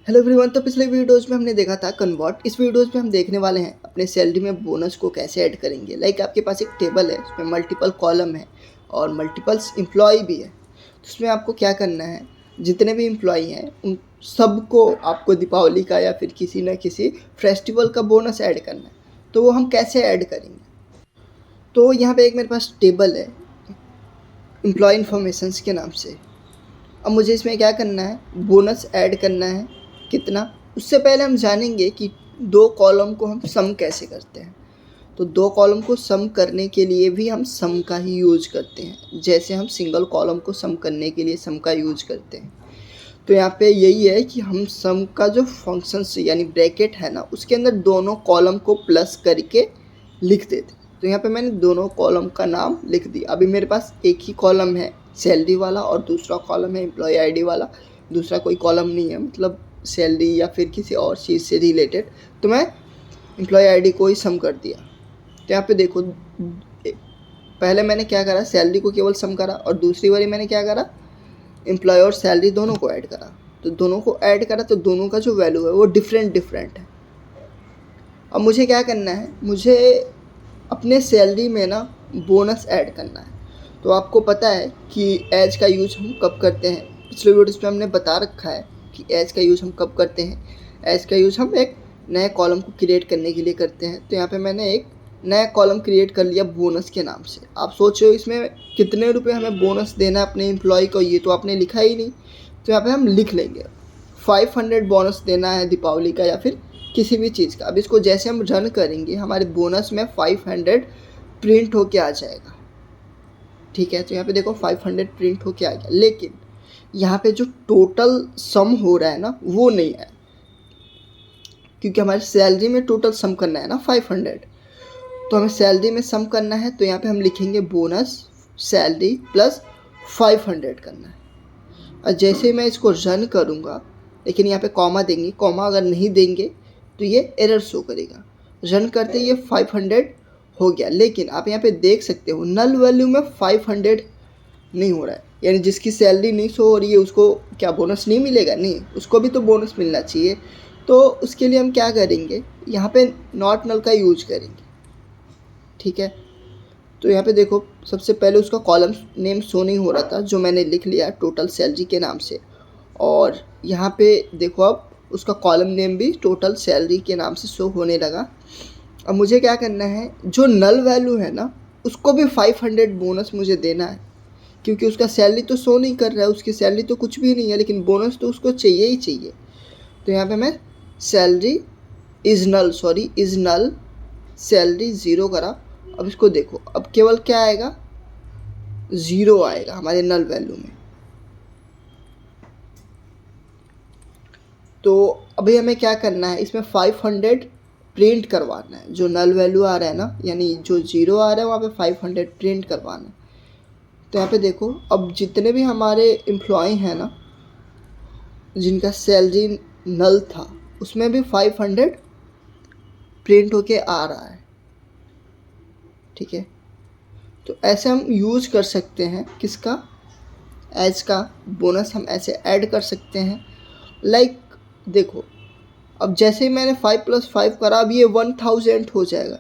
Hello everyone. तो पिछले videos में हमने देखा था कन्वर्ट। इस वीडियोज़ में हम देखने वाले हैं अपने सैलरी में बोनस को कैसे ऐड करेंगे। आपके पास एक टेबल है, उसमें मल्टीपल कॉलम है और मल्टीपल्स एम्प्लॉय भी है। तो उसमें आपको क्या करना है, जितने भी एम्प्लॉय हैं उन सबको आपको दीपावली का या फिर किसी न किसी फेस्टिवल का बोनस ऐड करना है। तो वो हम कैसे ऐड करेंगे, तो यहाँ पे एक मेरे पास टेबल है एम्प्लॉय इन्फॉर्मेशंस के नाम से। अब मुझे इसमें क्या करना है, बोनस ऐड करना है। कितना, उससे पहले हम जानेंगे कि दो कॉलम को हम सम कैसे करते हैं। तो दो कॉलम को सम करने के लिए भी हम सम का ही यूज करते हैं, जैसे हम सिंगल कॉलम को सम करने के लिए सम का यूज करते हैं। तो यहाँ पे यही है कि हम सम का जो फंक्शंस यानी ब्रैकेट है ना, उसके अंदर दोनों कॉलम को प्लस करके लिख देते। तो यहाँ पे मैंने दोनों कॉलम का नाम लिख दिया। अभी मेरे पास एक ही कॉलम है सैलरी वाला और दूसरा कॉलम है एम्प्लॉय आईडी वाला। दूसरा कोई कॉलम नहीं है, मतलब सैलरी या फिर किसी और चीज़ से रिलेटेड। तो मैं एम्प्लॉय आईडी को ही सम कर दिया। तो यहाँ पे देखो, पहले मैंने क्या करा, सैलरी को केवल सम करा और दूसरी बारी मैंने क्या करा, एम्प्लॉय और सैलरी दोनों को ऐड करा। तो दोनों को ऐड करा तो दोनों का जो वैल्यू है वो डिफरेंट है। अब मुझे क्या करना है, मुझे अपने सैलरी में ना बोनस ऐड करना है। तो आपको पता है कि एज का यूज हम कब करते हैं, पिछले वीडियोस में हमने बता रखा है कि एज का यूज हम कब करते हैं। एज का यूज हम एक नए कॉलम को क्रिएट करने के लिए करते हैं। तो यहाँ पे मैंने एक नया कॉलम क्रिएट कर लिया बोनस के नाम से। आप सोच रहे हो इसमें कितने रुपए हमें बोनस देना है अपने एम्प्लॉय को, ये तो आपने लिखा ही नहीं। तो यहाँ पे हम लिख लेंगे 500 बोनस देना है दीपावली का या फिर किसी भी चीज़ का। अब इसको जैसे हम रन करेंगे हमारे बोनस में 500 प्रिंट होके आ जाएगा। ठीक है, तो यहाँ पे देखो 500 प्रिंट होके आ गया, लेकिन यहाँ पे जो टोटल सम हो रहा है ना वो नहीं है, क्योंकि हमारी सैलरी में टोटल सम करना है ना 500। तो हमें सैलरी में सम करना है, तो यहाँ पे हम लिखेंगे बोनस सैलरी प्लस 500 करना है। और जैसे ही मैं इसको रन करूँगा, लेकिन यहाँ पे कॉमा देंगे, कॉमा अगर नहीं देंगे तो ये एरर शो करेगा। रन करते ये 500 हो गया, लेकिन आप यहाँ पे देख सकते हो नल वैल्यू में 500 नहीं हो रहा है। यानी जिसकी सैलरी नहीं शो हो रही है उसको क्या बोनस नहीं मिलेगा? नहीं, उसको भी तो बोनस मिलना चाहिए। तो उसके लिए हम क्या करेंगे, यहाँ पे नॉट नल का यूज करेंगे। ठीक है, तो यहाँ पे देखो सबसे पहले उसका कॉलम नेम शो नहीं हो रहा था, जो मैंने लिख लिया टोटल सैलरी के नाम से। और यहाँ पे देखो अब उसका कॉलम नेम भी टोटल सैलरी के नाम से शो होने लगा। अब मुझे क्या करना है, जो नल वैल्यू है ना उसको भी 500 बोनस मुझे देना है, क्योंकि उसका सैलरी तो शो नहीं कर रहा है, उसकी सैलरी तो कुछ भी नहीं है, लेकिन बोनस तो उसको चाहिए ही चाहिए। तो यहाँ पे मैं salary is null salary zero करा। अब इसको देखो, अब केवल क्या आएगा, ज़ीरो आएगा हमारे नल वैल्यू में। तो अभी हमें क्या करना है, इसमें 500 प्रिंट करवाना है। जो नल वैल्यू आ रहा है ना, यानी जो ज़ीरो आ रहा है वहाँ पे 500 प्रिंट करवाना है। तो यहाँ पे देखो, अब जितने भी हमारे एम्प्लॉय हैं ना जिनका सैलरी नल था, उसमें भी 500 प्रिंट होके आ रहा है। ठीक है, तो ऐसे हम यूज कर सकते हैं किसका, एज का बोनस हम ऐसे ऐड कर सकते हैं। देखो, अब जैसे ही मैंने 5 + 5 करा, अब ये 1000 हो जाएगा।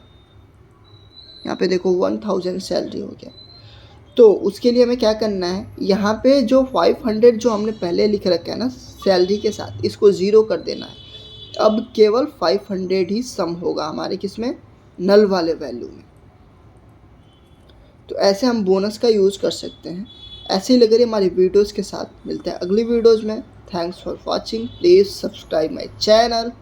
यहाँ पे देखो 1000 सैलरी हो गया। तो उसके लिए हमें क्या करना है, यहाँ पे जो 500 जो हमने पहले लिख रखा है ना सैलरी के साथ, इसको ज़ीरो कर देना है। अब केवल 500 ही सम होगा हमारे किसमें, नल वाले वैल्यू में। तो ऐसे हम बोनस का यूज़ कर सकते हैं। ऐसे ही लग रही हमारी वीडियोज़ के साथ मिलते हैं अगली वीडियोज़ में। Thanks for watching, please subscribe my channel.